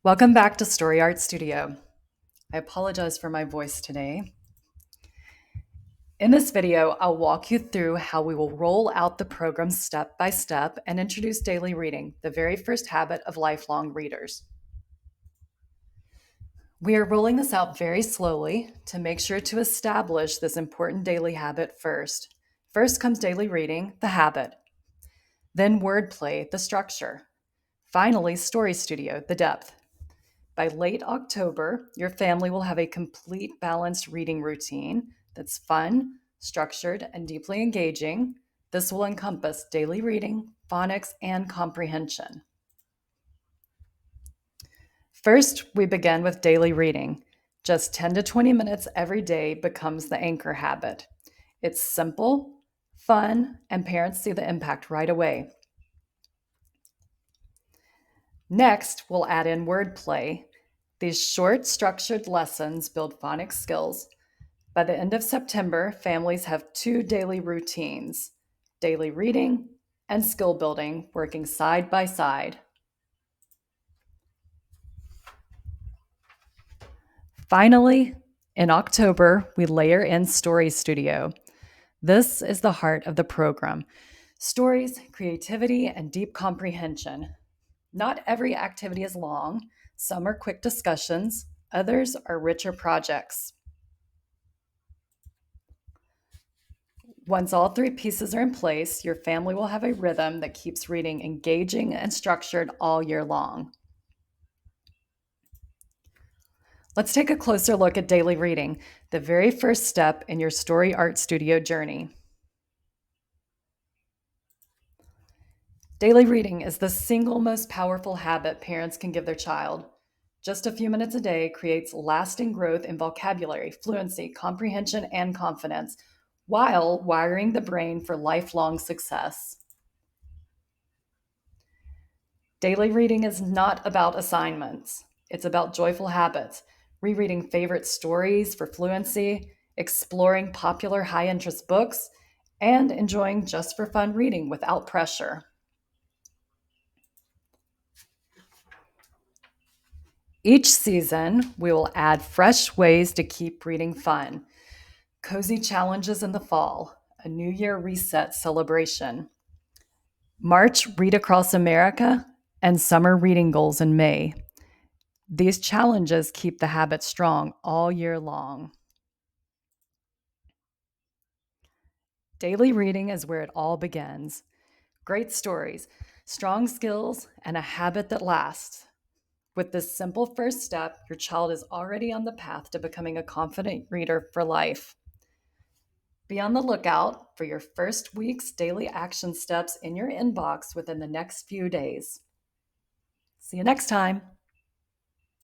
Welcome back to StoryArt Studio. I apologize for my voice today. In this video, I'll walk you through how we will roll out the program step by step and introduce daily reading, the very first habit of lifelong readers. We are rolling this out very slowly to make sure to establish this important daily habit first. First comes daily reading, the habit. Then wordplay, the structure. Finally, Story Studio, the depth. By late October, your family will have a complete balanced reading routine that's fun, structured, and deeply engaging. This will encompass daily reading, phonics, and comprehension. First, we begin with daily reading. Just 10 to 20 minutes every day becomes the anchor habit. It's simple, fun, and parents see the impact right away. Next, we'll add in wordplay. These short, structured lessons build phonics skills. By the end of September, families have 2 daily routines: daily reading and skill building, working side by side. Finally, in October, we layer in Story Studio. This is the heart of the program. Stories, creativity, and deep comprehension. Not every activity is long. Some are quick discussions, others are richer projects. Once all 3 pieces are in place, your family will have a rhythm that keeps reading engaging and structured all year long. Let's take a closer look at daily reading, the very first step in your StoryArt Studio journey. Daily reading is the single most powerful habit parents can give their child. Just a few minutes a day creates lasting growth in vocabulary, fluency, comprehension, and confidence, while wiring the brain for lifelong success. Daily reading is not about assignments. It's about joyful habits, rereading favorite stories for fluency, exploring popular high-interest books, and enjoying just for fun reading without pressure. Each season, we will add fresh ways to keep reading fun. Cozy challenges in the fall, a New Year reset celebration. March Read Across America, and summer reading goals in May. These challenges keep the habit strong all year long. Daily reading is where it all begins. Great stories, strong skills, and a habit that lasts. With this simple first step, your child is already on the path to becoming a confident reader for life. Be on the lookout for your first week's daily action steps in your inbox within the next few days. See you next time.